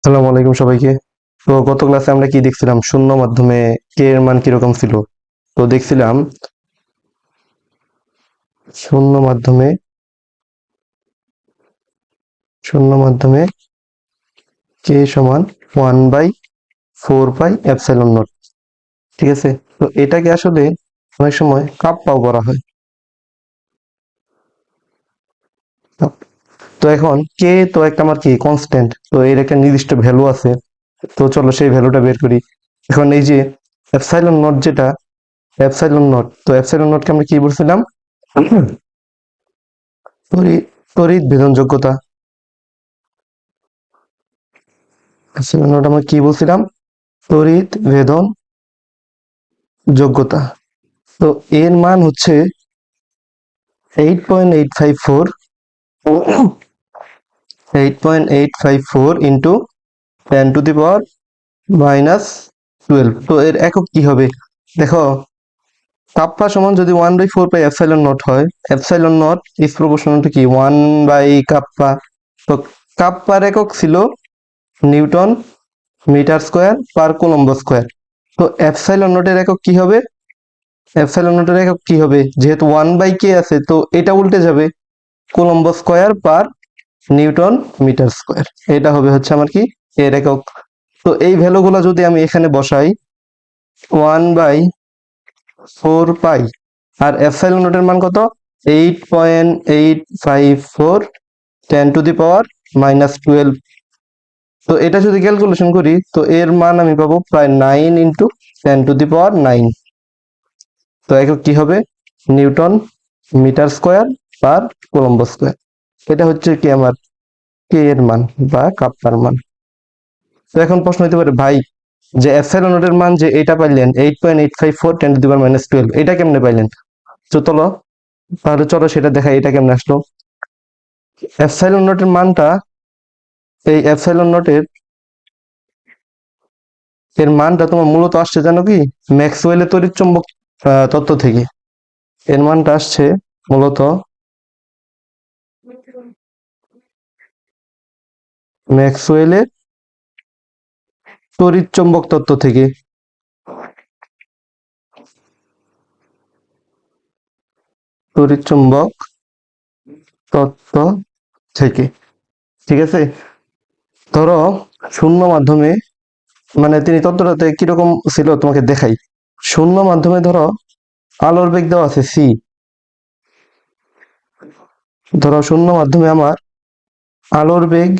আসসালামু আলাইকুম সবাইকে। তো গত ক্লাসে আমরা কি দেখছিলাম, শূন্য মাধ্যমে কে এর মান কিরকম ছিল। তো দেখছিলাম শূন্য মাধ্যমে শূন্য মাধ্যমে কে সমান 1/4 পাই এপসাইলন নট। ঠিক আছে, তো এটাকে আসলে অনেক সময় কাপ্পাও করা হয়। তো এখন কে তো একটা আমার কি কনস্ট্যান্ট, তো এর একটা নির্দিষ্ট ভ্যালু আছে। তো চলো সেই ভ্যালুটা বের করি। এখন এই যে এপসাইলন নট, যেটা এপসাইলন নট, তো এপসাইলন নটকে আমরা কি বলছিলাম? তড়িৎ তড়িৎ ভেদন যোগ্যতা। এপসাইলন নট আমরা কি বলছিলাম? তড়িৎ ভেদন যোগ্যতা। তো এর মান হচ্ছে 8.854 8.854 ইন্টু 10⁻⁻12। তো এর একক কি হবে? দেখো, কাপ্পা সমান যদি 1/4 পাই এপসাইলন নট হয়, epsilon naught is proportional to কি 1/কাপ্পা। তো কাপ্পার একক ছিল newton metre square per coulomb square. তো এপসাইলন নটের একক কি হবে? এপসাইলন নটের একক কি হবে? যেহেতু 1/কে আছে, তো এটা উল্টে যাবে, coulomb square per newton metre square. এটা হবে হচ্ছে আমার কি এর একক। তো এই ভ্যালুগুলো যদি আমি এখানে বসাই, 1/4 পাই, আর এপসাইলন নটের মান কত? 8.854 10⁻⁻12। তো এটা যদি ক্যালকুলেশন করি, তো এর মান আমি পাবো প্রায় 9 ইন্টু 10⁻9। তো একক কি হবে? Newton metre square per coulomb square. এটা হচ্ছে কি আমার কে এর মান বা কাপ্পার মান। তো এখন প্রশ্ন হতে পারে, ভাই যে এপসাইলন নটের মান যে এটা পাইলেন 8.854 10⁻12, এটা কেমনে পাইলেন? তো চলো, তাহলে চলো সেটা দেখাই, এটা কেমনে আসলো। এপসাইলন নটের মানটা, এই এপসাইলন নটের এর মানটা তোমার মূলত আসছে জানো কি? ম্যাক্সওয়েলের তড়িৎচুম্বক তত্ত্ব থেকে। এর মানটা আসছে মূলত ম্যাক্সওয়েলের তড়িৎচুম্বক তত্ত্ব থেকে। তড়িৎচুম্বক তত্ত্ব থেকে, ঠিক আছে। ধরো শূন্য মাধ্যমে, মানে তিনি তত্ত্বটাতে কিরকম ছিল তোমাকে দেখাই। শূন্য মাধ্যমে ধরো আলোর বেগ দেওয়া আছে সি। ধরো শূন্য মাধ্যমে আমার আলোর বেগ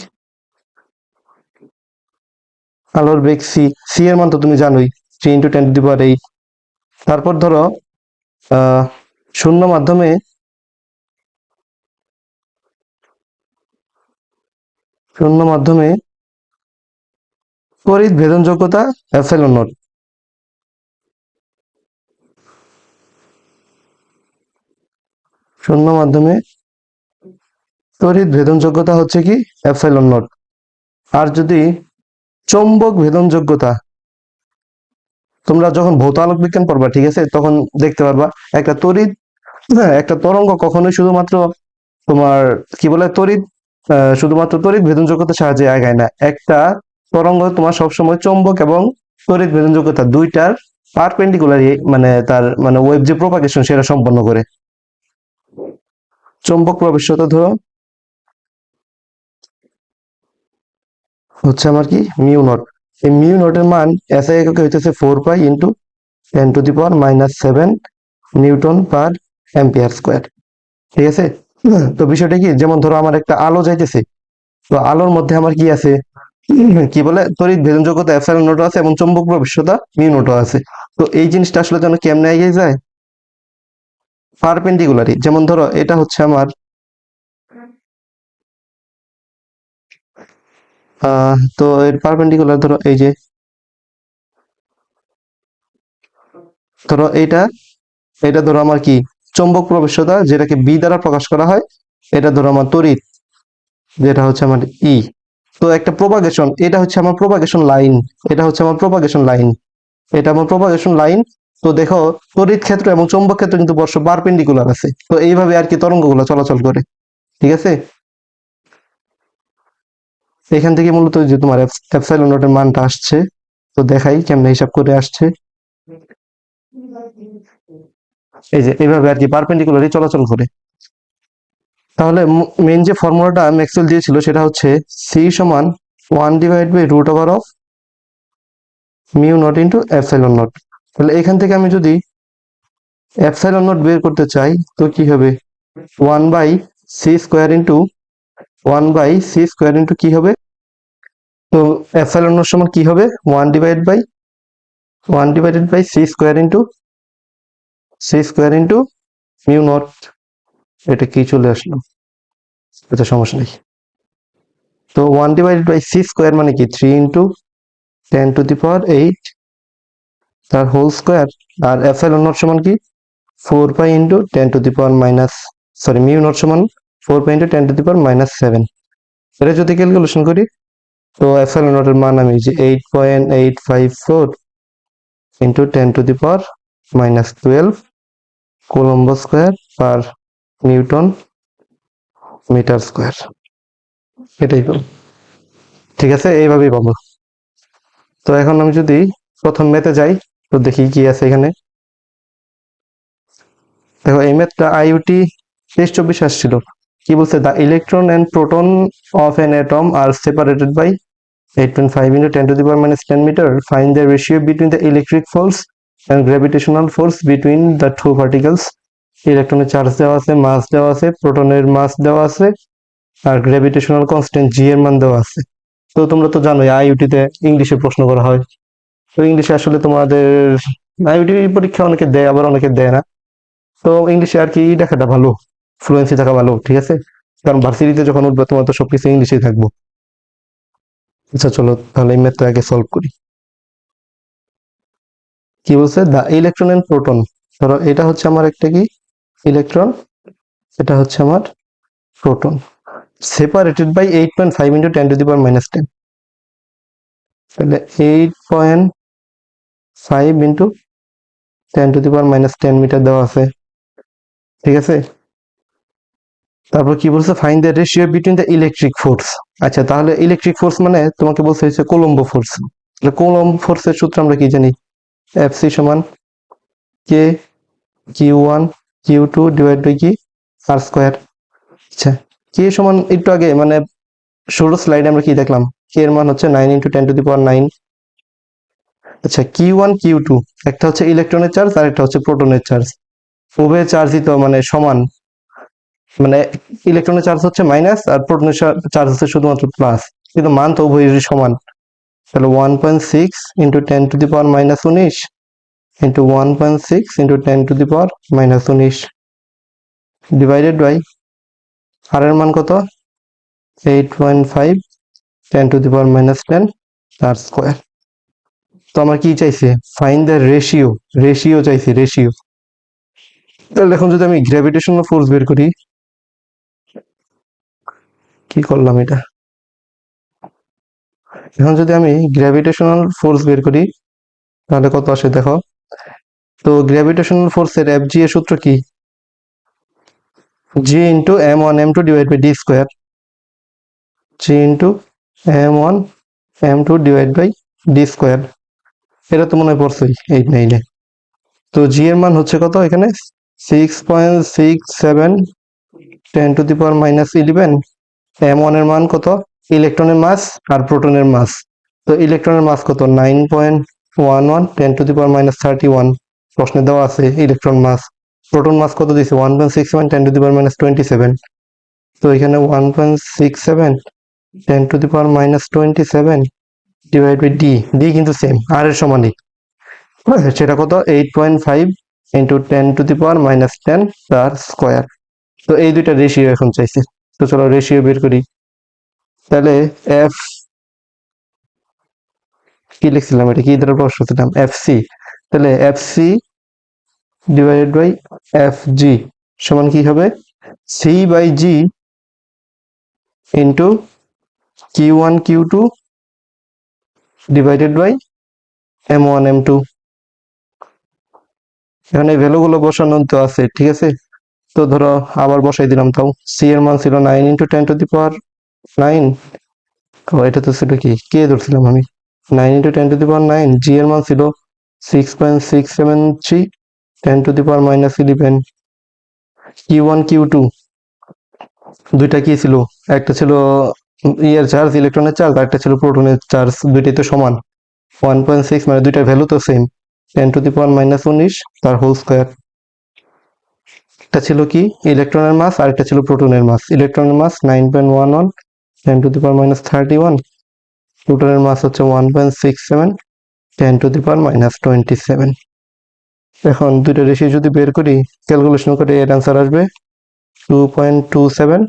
আলোর বেগ সি। সি এর মান তো তুমি জানোই, 3 × 10⁸। তারপর ধরো আহ শূন্য মাধ্যমে শূন্য মাধ্যমে তড়িৎ ভেদন যোগ্যতা এপসাইলন নট। শূন্য মাধ্যমে তড়িৎ ভেদন যোগ্যতা হচ্ছে কি এপসাইলন নট। আর যদি চৌম্বক ভেদন যোগ্যতা, তোমরা যখন ভৌত আলোক বিজ্ঞান পড়বা, ঠিক আছে, তখন দেখতে পারবা একটা তড়িৎ, হ্যাঁ, একটা তরঙ্গ কখনোই শুধুমাত্র তোমার কি বলে তড়িৎ, শুধুমাত্র তড়িৎ ভেদন যোগ্যতার সাহায্যে আগায় না। একটা তরঙ্গ তোমার সবসময় চৌম্বক এবং তড়িৎ ভেদন যোগ্যতা দুইটার পারপেন্ডিকুলারই, মানে তার মানে ওয়েভ যে প্রপাগেশন সেটা সম্পন্ন করে। চৌম্বক প্রবেশ্যতা ধরো হচ্ছে আমার কি মিউ নট। এই মিউ নটের মান এসআই এককে হইতেছে 4 পাই ইন্টু 10⁻⁻7 নিউটন পার অ্যাম্পিয়ার স্কোয়ার। ঠিক আছে। তো বিষয়টা কি, যেমন ধরো আমার একটা আলো যাইতেছে, তো আলোর মধ্যে আমার কি আছে, কি বলে তড়িৎ ভেদন যোগ্যতা এপসাইলন নট আছে এবং চৌম্বক প্রবেশ্যতা মিউ নট আছে। তো এই জিনিসটা আসলে যেন কেমনে এগিয়ে যায়, পারপেন্ডিকুলারি। যেমন ধরো এটা হচ্ছে আমার তো এর পারপেন্ডিকুলার, ধরো এই যে, ধরো এইটা, এটা ধরো আমার কি চৌম্বক প্রবেশ্যতা, যেটাকে বি দ্বারা প্রকাশ করা হয়। এটা ধরো আমার তড়িৎ, যেটা হচ্ছে আমার ই। তো একটা প্রপাগেশন, এটা হচ্ছে আমার প্রপাগেশন লাইন। এটা হচ্ছে আমার প্রপাগেশন লাইন। এটা আমার প্রপাগেশন লাইন। তো দেখো, তড়িৎ ক্ষেত্র এবং চৌম্বক ক্ষেত্র কিন্তু পরস্পর পারপেন্ডিকুলার আছে। তো এইভাবে আর কি তরঙ্গগুলো চলাচল করে। ঠিক আছে। এখান থেকে মূলত যে তোমার এপসাইলন নটের মানটা আসছে, তো দেখাই কেমনে হিসাব করে আসছে। এই যে এইভাবে আর কি পারপেন্ডিকুলারলি চলাচল করে। তাহলে মেইন যে ফর্মুলাটা ম্যাক্সওয়েল দিয়েছিল সেটা হচ্ছে সি সমান 1/√অফ mu naught into epsilon naught. তাহলে এখান থেকে আমি যদি এপসাইলন নট বের করতে চাই তো কি হবে, 1/c² ইন্টু 1/c² ইন্টু কি হবে, তো এপসাইলন নট সমান কি হবে, 1/c² ইন্টু মিউ নট। এটা কি চলে আসলো, এটা সমস্যা নেই। তো 1/c² মানে কি 3 ইন্টু 10⁸ তার হোল স্কোয়ার, আর এপসাইলন নট সমান কি 4π ইন্টু 10⁻⁻, সরি মিউ নট সমান 4π ইন্টু 10⁻⁻7। এটা যদি ক্যালকুলেশন করি তো এপসাইলন নটের মান আমি যে 8.854 into 10⁻⁻12 coulomb square per newton metre square, এটাই পাবো। ঠিক আছে, এইভাবেই পাবো। তো এখন আমি যদি প্রথম ম্যাথে যাই তো দেখি কি আছে এখানে। দেখো এই ম্যাথটা আইইউটি 23-24 আসছিল। কি বলছে, the electron and proton of an atom are separated by 8.5 into 10⁻⁻10 meter. Find the ratio between the electric force and gravitational force between the two particles. ইলেকট্রনের চার্জ দেওয়া আছে, মাস দেওয়া আছে, প্রোটনের মাস দেওয়া আছে, আর গ্র্যাভিটেশনাল কনস্ট্যান্ট জি এর মান দেওয়া আছে। তো তোমরা তো জানোই আইইউটিতে ইংলিশে প্রশ্ন করা হয়। তো ইংলিশে আসলে তোমাদের আইইউটি পরীক্ষা অনেকে দেয় আবার অনেকে দেয় না। তো ইংলিশে আর কি দেখাটা ভালো, ফ্লুয়েন্সি থাকা ভালো, ঠিক আছে, কারণ ভার্সিটিতে যখন উঠবে তোমার তো সবকিছু ইংলিশেই থাকবো। আচ্ছা চলো তাহলে এই ম্যাথটা আগে সলভ করি। কি বলছে, দ্য ইলেকট্রন এন্ড প্রোটন, ধরো এটা হচ্ছে আমার একটা কি ইলেকট্রন, এটা হচ্ছে আমার প্রোটন, সেপারেটেড বাই 8.5 ইন্টু 10⁻⁻10। তাহলে 8.5 ইন্টু 10⁻⁻10 মিটার দেওয়া আছে, ঠিক আছে। তারপর কি বলছে, find the ratio between the electric force. আচ্ছা তাহলে ইলেকট্রিক ফোর্স মানে তোমাকে বলছে হচ্ছে কোলম্বো ফোর্স। তাহলে কোলম্বো ফোর্সের সূত্র আমরা কি জানি, এফসি সমান কে Q1 Q2 ডিভাইড বাই কি আর স্কোয়ার। আচ্ছা কে সমান একটু আগে মানে শুরু স্লাইডে আমরা কি দেখলাম, কে এর মান হচ্ছে 9 ইন্টু 10⁻9। আচ্ছা Q1 Q2 একটা হচ্ছে ইলেকট্রনের চার্জ আর একটা হচ্ছে প্রোটনের চার্জ, উভয় চার্জই তো মানে সমান, মানে ইলেকট্রনের চার্জ হচ্ছে মাইনাস আর প্রোটনের চার্জ হচ্ছে শুধুমাত্র প্লাস, কিন্তু মান তো উভয়েরই সমান। তাহলে 1.6 into 10⁻⁻19 into 1.6 into 10⁻⁻19 divided by r এর মান কত, 8.5 10⁻⁻10 তার স্কোয়ার। তো আমার কি চাইছে, ফাইন্ড দ্য রেশিও, রেশিও চাইছে, রেশিও। তাহলে এখন যদি আমি গ্র্যাভিটেশনাল ফোর্স বের করি, কি করলাম এটা, এখন যদি আমি গ্র্যাভিটেশনাল ফোর্স বের করি তাহলে কত আসে দেখো। তো গ্র্যাভিটেশনাল ফোর্সের এফজি এর সূত্র কি, G into m1m2 divide by d square, G into m1m2 divide by d square. এটা তো মনে হয় পড়ছোই 8-9-এ। তো জি এর মান হচ্ছে কত এখানে, 6.67 10⁻⁻11। m1 এর মান কত, ইলেকট্রনের মাস আর প্রোটনের মাস। তো ইলেকট্রনের মাস কত, 9.11 10⁻31 প্রশ্নে দেওয়া আছে ইলেকট্রন মাস। প্রোটন মাস কত দিয়েছে, 1.67 10⁻27। তো এখানে 1.67 10⁻27 ডিভাইড বাই ডি, ডি কিন্তু সেম আর এর সমানই, সেটা কত 8.5 ইন্টু 10⁻⁻10 তার স্কোয়ার। তো এই দুইটা রেশিও এখন চাইছে, তো চলো রেশিও বের করি। তাহলে এফ কি লিখছিলাম, এটা কি দ্বারা প্রকাশ করছিলাম, এফ সি। তাহলে F C divided by F G সমান কি হবে, C by G into Q1 Q2 divided by m1 m2। এখানে ভ্যালুগুলো বসানো তো আছে, ঠিক আছে। তো ধরো আবার বসাই দিলাম, তাও সি এর মান ছিল 9 ইন্টু 10⁻9 ও এটা তো ছিল কি কে ধরছিলাম আমি 9 × 10⁻৯ জি এর মান ছিল 6.673 10⁻11 Q1 Q2 দুইটা কি ছিল একটা ছিল ইয়ার চার্জ ইলেকট্রনের চার্জ আর একটা ছিল প্রোটনের চার্জ দুইটাই তো সমান 1.6 মানে দুইটার ভ্যালু তো সেম 10⁻19 তার হোল স্কোয়ার একটা ছিল কি ইলেকট্রনের মাস আর একটা ছিল প্রোটনের মাস ইলেকট্রনের মাস 9.11 10⁻31 প্রোটনের মাস হচ্ছে 1.67 10⁻27 এখন দুইটা রেশিও যদি বের করি ক্যালকুলেশন করে এর অ্যান্সার আসবে 2.27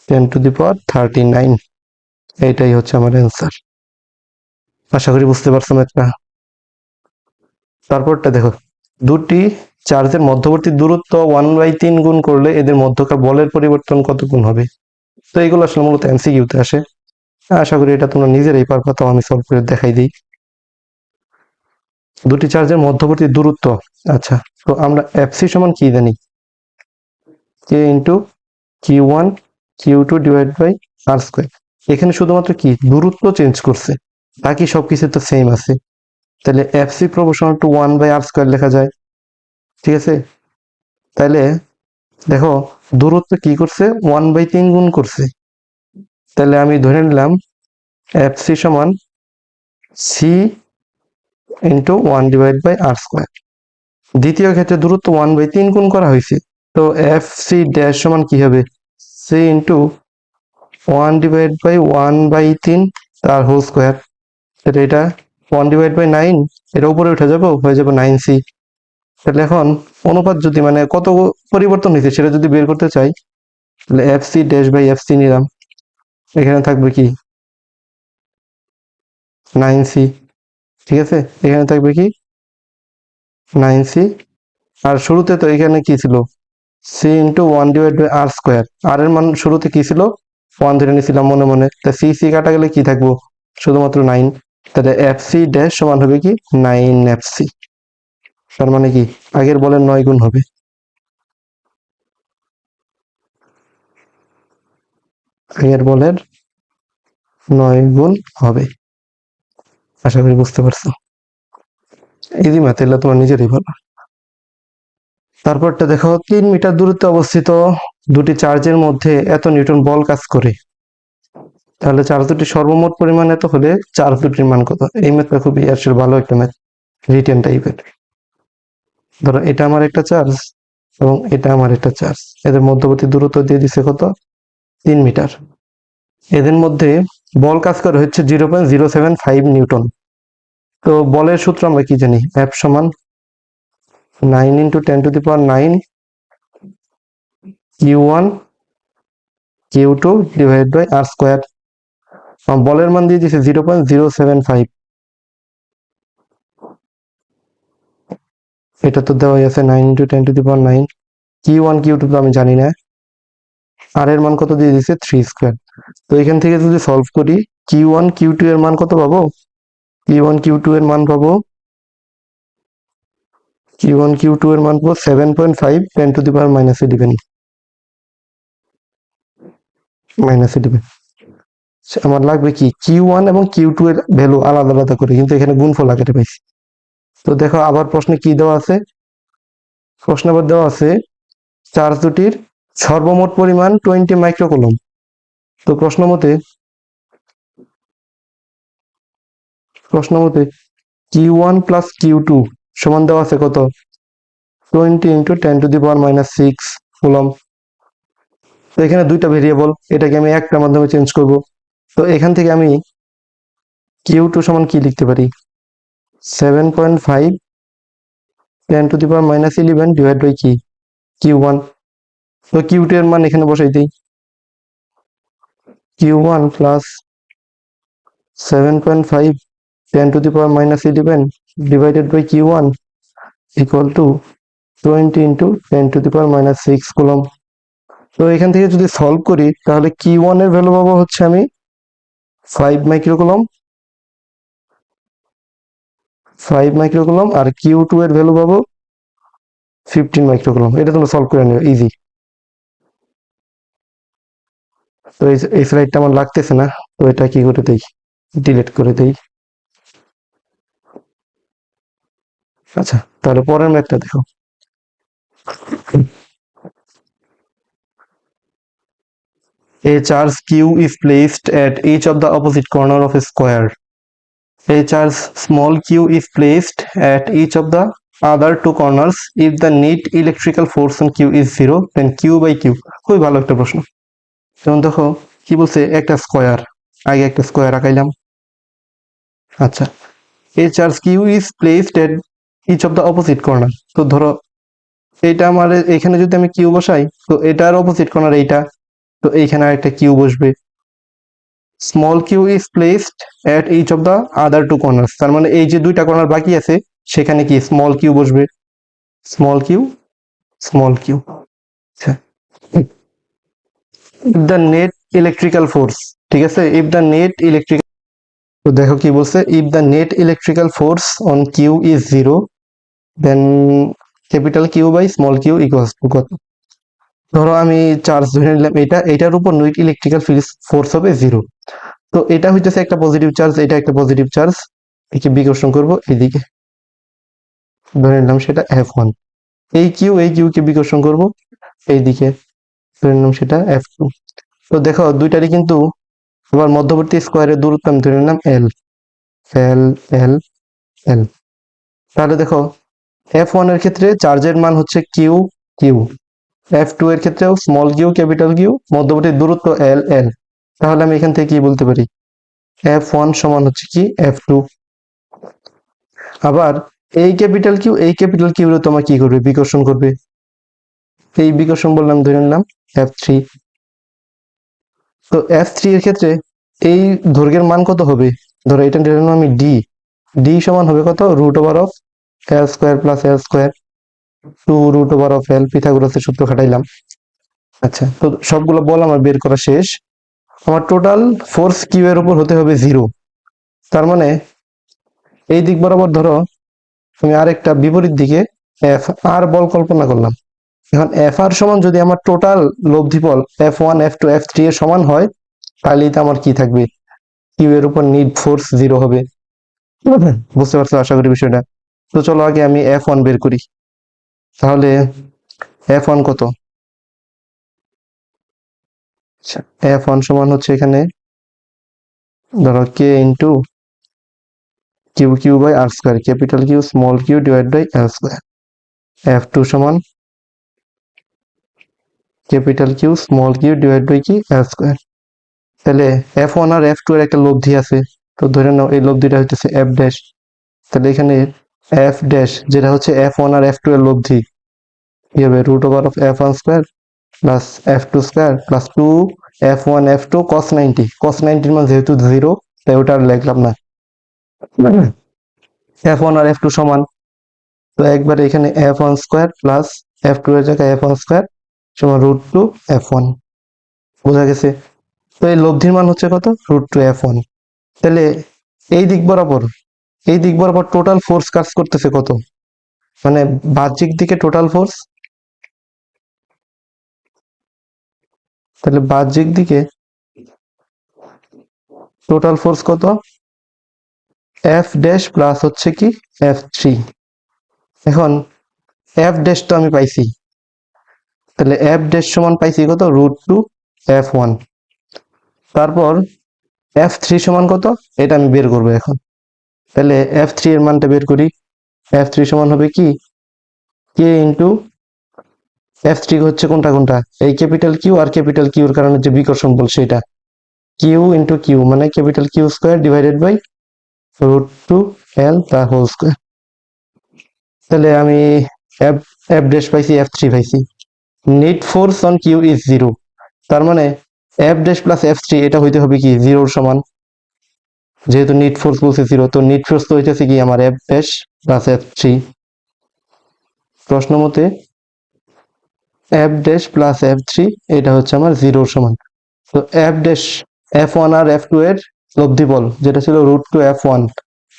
10⁻39 এইটাই হচ্ছে আমার অ্যান্সার আশা করি বুঝতে পারছো একটা তারপরটা দেখো দুটি চার্জের মধ্যবর্তী দূরত্ব 1/3 গুণ করলে এদের মধ্যকার বলের পরিবর্তন কত গুণ হবে তো এগুলো আসলে মূলত এমসিকিউতে আসে আশা করি এটা তোমরা নিজেরাই পারবা তো আমি সলভ করে দেখাই দিই দুটি চার্জের মধ্যবর্তী দূরত্ব আচ্ছা তো আমরা এফসি সমান কি জানি কে ইন্টু Q1 Q2 / R²। এখানে শুধুমাত্র কি দূরত্ব চেঞ্জ করছে বাকি সবকিছু তো সেম আছে তাহলে এফসি প্রপোর্শনাল টু 1/R² লেখা যায় ঠিক আছে তাহলে দেখো দূরত্ব কি করছে 1/3 গুণ করছে তাহলে আমি ধরে নিলাম এফসি সমান সি ইন্টু 1/R²। দ্বিতীয় ক্ষেত্রে দূরত্ব 1/3 গুণ করা হয়েছে তো এফসি ড্যাশ সমান কি হবে সি ইন্টু 1/1/3 তার হোল স্কোয়ার তাহলে এটা 1/9 এটা উপরে উঠে যাবো হয়ে যাবে 9c তাহলে এখন অনুপাত যদি মানে কত পরিবর্তন হয়েছে সেটা যদি বের করতে চাই তাহলে এফসি ড্যাশ বাই এফসি নিলাম এখানে থাকবে কি 9c ঠিক আছে এখানে থাকবে কি 9c আর শুরুতে তো এখানে কি ছিল সি ইন্টু 1/R²। আর এর মান শুরুতে কি ছিল 1 ধরে নিয়েছিলাম মনে মনে তা সি সি কাটা গেলে কি থাকবো শুধুমাত্র 9 তাহলে এফসি ড্যাশ সমান হবে কি 9fc তার মানে কি আগের বলের 9 গুণ হবে আগের বলের 9 গুণ হবে আশা করি বুঝতে পারছো ইজি ম্যাথ এগুলো তোমার নিজেরই ভালো তারপরটা দেখো 3 মিটার দূরত্বে অবস্থিত দুটি চার্জের মধ্যে এত নিউটন বল কাজ করে তাহলে চার্জ দুটির সর্বমোট পরিমাণ এত হলে চার্জ দুটির মান কত এই ম্যাথটা খুবই আসলে ভালো একটা ম্যাথ রিটেন টাইপের ধরো এটা আমার একটা চার্জ এবং এটা আমার একটা চার্জ এদের মধ্যবর্তী দূরত্ব দিয়ে দিছে কত 3 মিটার এদের মধ্যে বল কাজ করে হচ্ছে 0.075 নিউটন তো বলের সূত্র আমরা কি জানি F সমান 9 × 10⁻9 Q1 Q2 / R²। বলের মান দিয়ে দিছে 0.075 এটা তো দেওয়াই আছে 9 × 10⁻9 Q1 Q2 তো আমি জানি না আর এর মান কত দিয়ে দিছে 3² তো এখান থেকে যদি সলভ করি Q1 Q2 এর মান কত পাবো Q1 Q2 এর মান পাবো Q1 Q2 এর মান পাবো 7.5 10⁻11 -11 আমার লাগবে কি Q1 এবং Q2 এর ভ্যালু আলাদা আলাদা করে কিন্তু এখানে গুণফল আকারে পাইছি তো দেখো আবার প্রশ্নে কি দেওয়া আছে প্রশ্ন আবার দেওয়া আছে চার্জ দুটির সর্বমোট পরিমাণ 20 মাইক্রোকুলম তো প্রশ্ন মতে Q1 + Q2 সমান দেওয়া আছে কত 20 × 10⁻6 কুলম তো এখানে দুইটা ভেরিয়েবল এটাকে আমি একটার মাধ্যমে চেঞ্জ করব তো এখান থেকে আমি Q2 সমান কি লিখতে পারি 7.5 10⁻11 ডিভাইড বাই কি Q1 তো Q2 এর মান এখানে বসাই দিই Q1 + 7.5 10⁻11 divided by Q1 equal to 20 × 10⁻6 coulomb তো এখান থেকে যদি সলভ করি তাহলে Q1 এর ভ্যালু পাবো হচ্ছে আমি 5 মাইক্রোকুলম আর Q2 এর ভ্যালু পাবো 15 মাইক্রোকুলম এটা তোমরা সলভ করে নিও ইজি তো এই স্লাইডটা আমার লাগতেছে না, তো এটা কি করে দেই, ডিলিট করে দেই। আচ্ছা, তাহলে পরের ম্যাথটা দেখো। A charge Q is placed at each of the opposite corner of a square. A charge small q is placed at each of the other two corners. If the net electrical force on Q is 0, then Q by Q. খুবই ভালো একটা প্রশ্ন। যেমন দেখো কি বলছে, একটা square, আগে একটা স্কোয়ার আঁকাইলাম। আচ্ছা, A charge Q is placed at each of the opposite corner. তো ধরো এইটা আমার, এখানে যদি আমি কিউ বসাই, তো এটার অপোজিট কর্নার এইটা, তো এইখানে একটা কিউ বসবে। Small q is placed at each of the other two corners, তার মানে এই যে দুইটা কর্নার বাকি আছে সেখানে কি স্মল কিউ বসবে, স্মল কিউ, স্মল কিউ। আচ্ছা, if the net electrical force, ঠিক আছে, ইফ দ্য নেট ইলেকট্রিক্যাল, তো দেখো কি বলছে, if the net electrical force on q is 0, then capital Q by small q equals to কত। ধরো আমি চার্জ ধরে নিলাম, এটার উপর নেট ইলেকট্রিক্যাল ফোর্স হবে 0। তো এটা হইতেছে একটা পজিটিভ চার্জ, এটা একটা পজিটিভ চার্জ, একে বিকর্ষণ করব এইদিকে, ধরে নিলাম সেটা F1। এই কিউ কে বিকর্ষণ করব এইদিকে, ধরে নিলাম সেটা F2। তো দেখো দুইটারই কিন্তু আবার মধ্যবর্তী স্কোয়ারের দূরত্ব আমি ধরে নিলাম L, L, L, L। তাহলে দেখো F1 এর ক্ষেত্রে চার্জের মান হচ্ছে কিউ, কিউ। F2 এর ক্ষেত্রেও স্মল কিউ, ক্যাপিটাল কিউ, মধ্যবর্তী দূরত্ব L, L। তাহলে আমি এখান থেকে কি বলতে পারি, F1 সমান হচ্ছে কি F2। আবার এই ক্যাপিটাল কিউ এর তোমার কি করবে, বিকর্ষণ করবে। এই বিকর্ষণ বললাম, ধরে নিলাম F3। তো F3 এর ক্ষেত্রে এই দৈর্ঘ্যের মান কত হবে, ধরো এটা ধরে নিলাম আমি ডি, ডি সমান হবে কত, root over of l square plus l square two root over of l, পিথাগোরাসের সূত্র খাটাইলাম। আচ্ছা, তো সবগুলো বল আমার বের করা শেষ। আমার টোটাল ফোর্স কিউ এর উপর হতে হবে 0। তার মানে এই দিক বরাবর ধরো আমি আরেকটা বিপরীত দিকে এফ আর বল কল্পনা করলাম। এখন এফ আর সমান যদি আমার টোটাল লব্ধি বল F1, F2, F3 এর সমান হয়, তাহলে এটা আমার কি থাকবে, কিউ এর উপর নিট ফোর্স 0 হবে। বুঝতে পারছো আশা করি বিষয়টা। তো চলো আগে আমি F1 বের করি। তাহলে F1 কত, F1 সমান হচ্ছে এখানে ধরো k into q q by R square, capital Q small Q divide by l square. F2 সমান capital Q small Q divide by কি এল স্কোয়ার। তাহলে F1 আর F2 এর একটা লব্ধি আছে, তো ধরে নাও এই লব্ধিটা হইতেছে F ড্যাশ। তাহলে এখানে F ড্যাশ যেটা হচ্ছে F1 আর F2 এর লব্ধি, কি হবে, root over of F1 square plus F2 square plus 2 F1 F2 cos 90, cos 90 মান যেহেতু 0, তাই ওটা আর লিখলাম না। F1 আর F2 সমান, তো একবার এখানে F1 স্কোয়ার প্লাস F2 এর জায়গায় F1 স্কোয়ার সমান রুট টু F1। বোঝা গেছে। তো এই লব্ধির মান হচ্ছে কত, রুট টু F1। তাহলে এই দিক বরাবর, এই দিক বরাবর টোটাল ফোর্স কাজ করতেছে কত, মানে বাহ্যিক দিকে টোটাল ফোর্স, তাহলে বাহ্যিক দিকে টোটাল ফোর্স কত, এফ ড্যাশ প্লাস হচ্ছে কি F3। এখন এফ ড্যাশ তো আমি পাইছি, তাহলে এফ ড্যাশ সমান পাইছি কত, রুট টু F1। তারপর F3 সমান কত, এটা আমি বের করবো এখন। তাহলে F3 এর মানটা বের করি। F3 সমান হবে কি, কে ইন্টু F3 হচ্ছে কোনটা কোনটা, এই ক্যাপিটাল কিউ আর ক্যাপিটাল কিউর কারণে যে বিকর্ষণ বল সেটা, কিউ ইন্টু কিউ মানে capital q square divided by root two l তার হোল স্কোয়ার। তাহলে আমি এফ এফ ড্যাশ পাইছি, F3 পাইছি। Net force on q is 0, তার মানে এফ ড্যাশ প্লাস F3 এটা হইতে হবে কি 0 সমান, যেহেতু নেট ফোর্স বলছে 0, তো নেট ফোর্স তো হইতেছে কি আমার এফ ড্যাশ প্লাস F3। প্রশ্ন মতে এফ ড্যাশ প্লাস F3 এটা হচ্ছে আমার 0 সমান। তো এফ ড্যাশ F1 আর F2 এর লব্ধি বল যেটা ছিল রুট টু F1,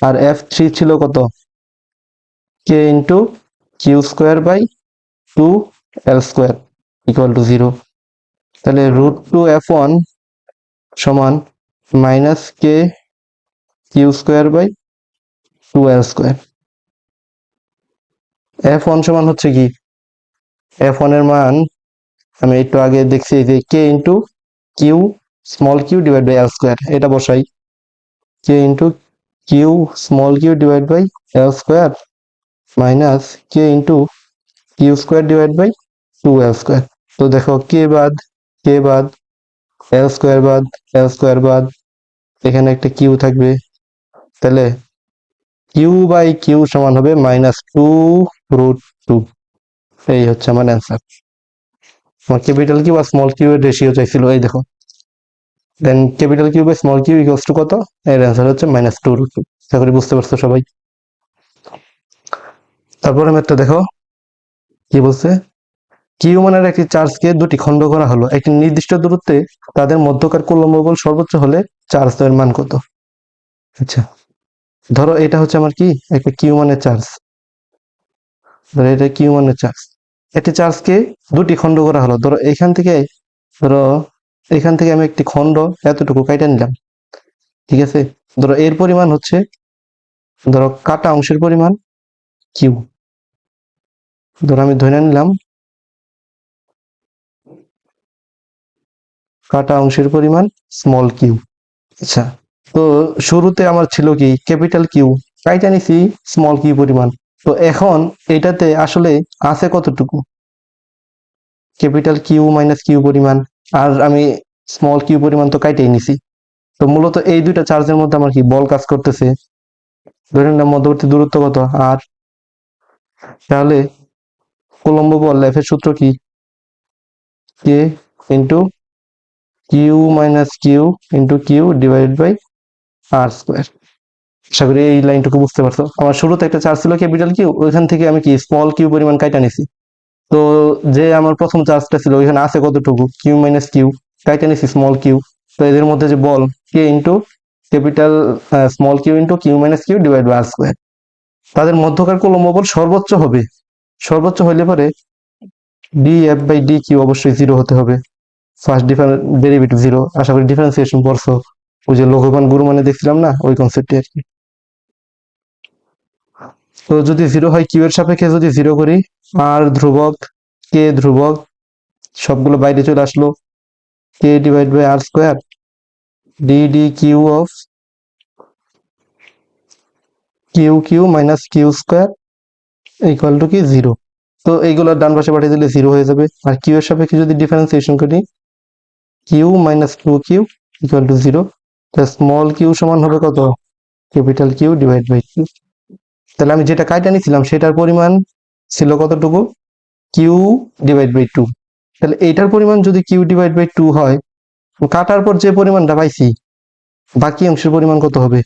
আর F3 ছিল কত, k into q square by 2 l square equal to 0। তাহলে রুট টু F1 সমান minus k q square by 2l square. f1 সমান হচ্ছে কি, f1 এর মান আমি একটু আগে দেখছি যে k into q small Q divide by l square, এটা বসাই k into q small Q divide by l square minus k into q square divide by 2l square. তো দেখো কে বাদ এল স্কোয়ার বাদ এখানে একটা কিউ থাকবে, তাহলে কিউ বাই কিউ সমান হবে -2√2। এই হচ্ছে আমার অ্যান্সার। আমার ক্যাপিটাল কিউ আর স্মল কিউ এর রেশিও চাইছিল, এই দেখো। Then capital Q by small q equals to কত, এর অ্যান্সার হচ্ছে -2√2। আশা করি বুঝতে পারছো সবাই। তারপরে ম্যাথটা দেখো কি বলছে, কিউ মানের একটি চার্জকে দুটি খণ্ড করা হলো, একটি নির্দিষ্ট দূরত্বে তাদের মধ্যকার কুলম্ব বল সর্বোচ্চ হলে চার্জের মান কত। আচ্ছা, ধরো এটা হচ্ছে আমার কি একটা কিউ মানের চার্জ, ধরো এটা কিউ মানের চার্জ, একটি চার্জকে দুটি খণ্ড করা হলো। ধরো এখান থেকে আমি একটি খণ্ড এতটুকু কাইটা নিলাম, ঠিক আছে। ধরো এর পরিমাণ হচ্ছে, ধরো কাটা অংশের পরিমাণ কিউ, ধরো আমি ধরে নিলাম কাটা অংশের পরিমাণ স্মল কিউ। আচ্ছা, তো শুরুতে আমার ছিল কি ক্যাপিটাল কিউ, কাইটা নিছি স্মল কিউ পরিমাণ। তো এখন এটাতে আসলে আছে কতটুকু, ক্যাপিটাল কিউ মাইনাস কিউ পরিমাণ, আর আমি স্মল কিউ পরিমাণ তো কাইটাই নিছি। তো মূলত এই দুইটা চার্জের মধ্যে আমার কি বল কাজ করতেছে, ধরে নিলাম মধ্যবর্তী দূরত্ব কত আর, তাহলে কুলম্ব বল এফের সূত্র কি, k into q minus q into q divide by R square. আশা করি এই লাইনটুকু বুঝতে পারছো। আমার শুরুতে একটা চার্জ ছিল ক্যাপিটাল কিউ, ওইখান থেকে আমি কি স্মল কিউ পরিমাণ কাইটা নিছি। তো যে আমার প্রথম চার্জটা ছিল ওইখানে আছে কতটুকু, কিউ মাইনাস কিউ, কাইটা নিছি স্মল কিউ। তো এদের মধ্যে যে বল k into capital small Q into q minus q divide by R square, তাদের মধ্যকার কুলম্ব বল সর্বোচ্চ হবে, সর্বোচ্চ হইলে পরে d f by d q অবশ্যই জিরো হতে হবে। ফার্স্ট ডেরিভেটিভ জিরো, আশা করি ডিফারেন্সিয়েশন পড়ছো, ওই যে লঘুমান গুরু মানে দেখছিলাম না, ওই কনসেপ্টে আর কি। তো যদি জিরো হয় কিউ এর সাপেক্ষে যদি জিরো করি, আর ধ্রুবক কে ধ্রুবক সবগুলো বাইরে চলে আসলো, k divide by R square d d q of q q minus q square equal to কি জিরো। তো এইগুলো ডান পাশে পাঠিয়ে দিলে জিরো হয়ে যাবে। আর কিউ এর সাপেক্ষে যদি ডিফারেন্সিয়েশন করি, q minus two q equal to zero, small Q সমান হবে কত, capital Q divide by q. তাহলে আমি যেটা কাইটা নিছিলাম সেটার পরিমাণ ছিল কতটুকু, কিউ ডিভাইড বাই টু। তাহলে এইটার পরিমাণ যদি কিউ ডিভাইড বাই টু হয়, কাটার পর যে পরিমাণটা পাইছি বাকি অংশের পরিমাণ কত হবে,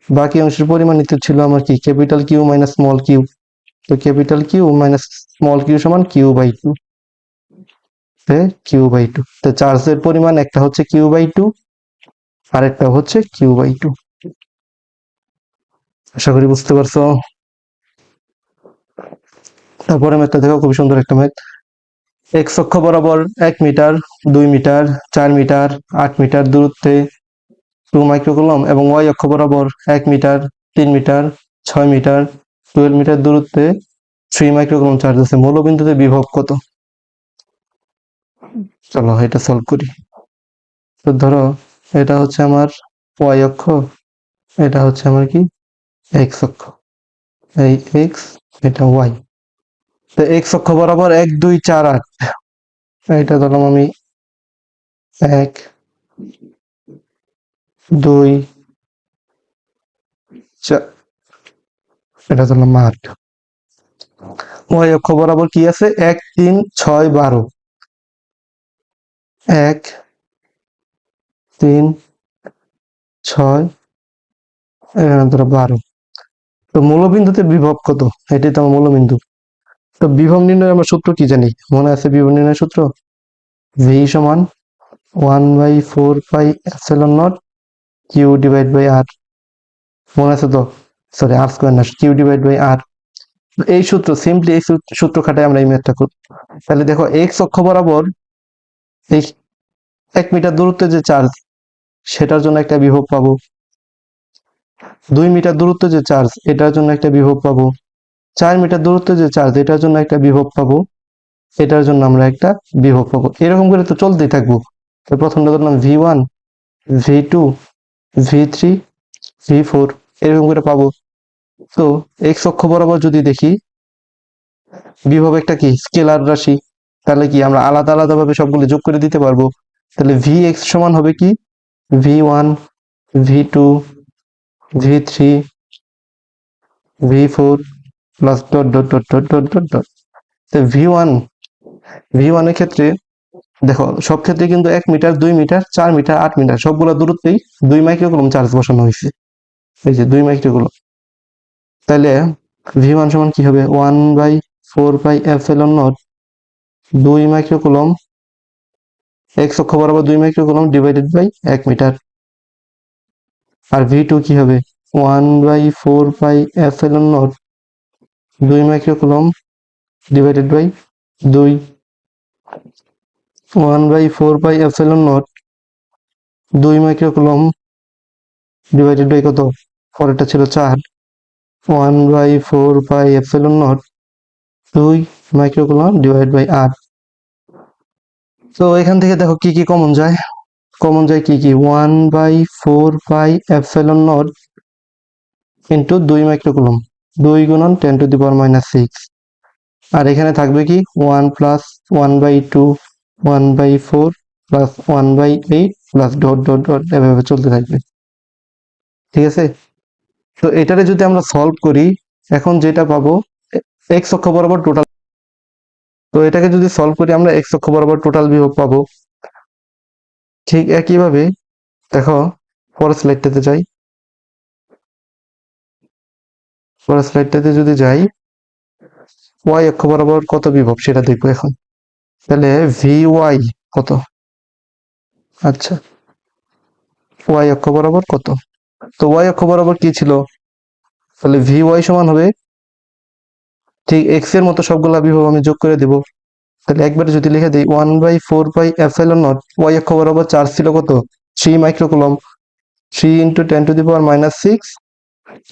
বাকি অংশের পরিমাণ নিতে ছিল আমার কি capital Q minus small Q. তো capital Q minus small Q সমান Q by two, Q by two. তো চার্জের পরিমাণ একটা হচ্ছে কিউ বাই টু আর একটা হচ্ছে কিউ বাই টু। আশা করি বুঝতে পারছো। তারপরে ম্যাথটা দেখো, খুবই সুন্দর একটা ম্যাথ। এক্স অক্ষ বরাবর 1 মিটার 2 মিটার 4 মিটার 8 মিটার দূরত্বে 2 মাইক্রোকুলম এবং ওয়াই অক্ষ বরাবর 1 মিটার 3 মিটার 6 মিটার 12 মিটার দূরত্বে 3 মাইক্রোকুলম চার্জ আছে, মূলবিন্দুতে বিভব কত। চলো এটা সলভ করি। তো ধরো এটা হচ্ছে আমার ওয়াই অক্ষ, এটা হচ্ছে আমার কি এক্স অক্ষ, এই এক্স এটা ওয়াই। তো এক্স অক্ষ বরাবর 1 2 4 8, এটা ধরলাম আমি 1 2 4, এটা ধরলাম 8। ওয়াই অক্ষ বরাবর কি আছে 1 3 6 12, 1 3 6 এখানে ধরো 12। তো মূলবিন্দুতে বিভব কত, এটাই তো আমার মূলবিন্দু। তো বিভব নির্ণয়ের আমরা সূত্র কি জানি, মনে আছে বিভব নির্ণয়ের সূত্র, ভি সমান 1/4 pi epsilon nought Q divide by R, মনে আছে তো, সরি আর স্কোয়ার না, কিউ ডিভাইড বাই আর। এই সূত্র সিম্পলি এই সূত্র খাটাই আমরা এই ম্যাথটা করব। তাহলে দেখো এক্স অক্ষ বরাবর এই 1 মিটার দূরত্বে যে চার্জ সেটার জন্য একটা বিভব পাবো, 2 মিটার দূরত্বে যে চার্জ এটার জন্য একটা বিভব পাবো, 4 মিটার দূরত্বে যে চার্জ এটার জন্য একটা বিভব পাবো, এটার জন্য আমরা একটা বিভব পাবো। এরকম করে তো চলতেই থাকবো। তো প্রথমটা ধরলাম V1, V2, V3, V4 এরকম করে পাবো। তো এক্স অক্ষ বরাবর যদি দেখি বিভব একটা কি স্কেলার রাশি, তাহলে কি আমরা আলাদা আলাদা ভাবে সবগুলো যোগ করে দিতে পারবো। তাহলে Vx সমান হবে কি V1, V2, V3, V4 plus dot dot dot dot dot dot dot. তো V1 এর ক্ষেত্রে দেখো সব ক্ষেত্রে কিন্তু 1 মিটার, 2 মিটার, 4 মিটার, 8 মিটার সবগুলো দূরত্বেই 2 মাইক্রোকুলম চার্জ বসানো হয়েছে। এই যে 2 মাইক্রোকুলম। তাহলে V1 সমান কি হবে 1/4πε0 2 মাইক্রোকুলম এক্স অক্ষ বরাবর 2 মাইক্রোকুলম ডিভাইডেড বাই 1 মিটার। আর V2 কি হবে 1/4πε0 2 microcoulomb divided by 2। 1/4πε0 2 microcoulomb divided by কত, পরেরটা ছিল 4। 1/4πε0 2 মাইক্রোকুলম ডিভাইড বাই 8। তো এখান থেকে দেখো কি কি কমন যায়, কমন যায় কি কি 1/4πε0 ইন্টু 2 মাইক্রোকুলম, 2 গুণন 10⁻⁻6। আর এখানে থাকবে কি 1 plus 1/2 1/4 plus 1/8 plus dot dot dot এভাবে চলতে থাকবে। ঠিক আছে। তো এটারে যদি আমরা সলভ করি এখন যেটা পাবো এক্স অক্ষ বরাবর টোটাল, তো এটাকে যদি সলভ করি আমরা এক্স অক্ষ বরাবর টোটাল বিভব পাবো। ঠিক একইভাবে দেখো পরের স্লাইডটাতে যাই, পরের স্লাইডটাতে যদি যাই ওয়াই অক্ষ বরাবর কত বিভব সেটা দেখবো এখন। তাহলে ভি ওয়াই কত, আচ্ছা ওয়াই অক্ষ বরাবর কত, তো ওয়াই অক্ষ বরাবর কি ছিল, তাহলে ভি ওয়াই সমান হবে ঠিক এক্স এর মতো সবগুলা বিভব আমি যোগ করে দেব। তাহলে একবারে যদি লিখে দিই 1/4πε0 ওয়াই অক্ষ বরাবর চার্জ ছিল কত 3 মাইক্রোকুলম, 3 ইন্টু 10⁻⁻6।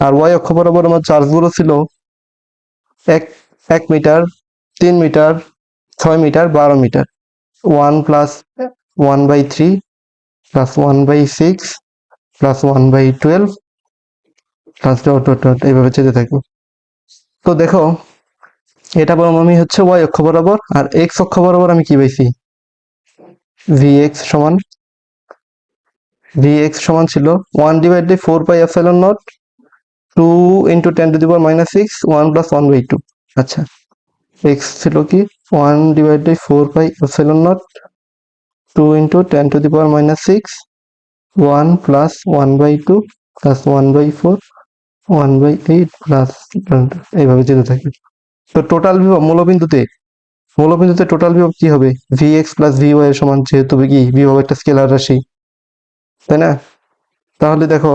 আর ওয়াই অক্ষ বরাবর আমার চার্জ গুলো ছিল এক 1 metre, 3 metre, 6 metre, 12 metre. 1 plus 1/3 plus 1/6 plus 1/12 plus dot dot dot এইভাবে যেতে থাকবে। তো দেখো এটা বললাম আমি হচ্ছে ওয়াই অক্ষ বরাবর, আর এক্স অক্ষ বরাবর আমি কি পাইছি Vx সমান ছিল 1/4πε0 2 ইন্টু 10⁻⁻6 1 প্লাস 1/2। আচ্ছা এক্স ছিল কি 1/4πε0 2 ইন্টু 10⁻⁻6 1 প্লাস 1/2 প্লাস 1/4 1/8 প্লাস এইভাবে যেতে থাকবে। তো টোটাল বিভব মূলবিন্দুতে টোটাল বিভব কি হবে Vx প্লাস Vy এর সমান, যেহেতু কি বিভব একটা স্কেলার রাশি তাই না। তাহলে দেখো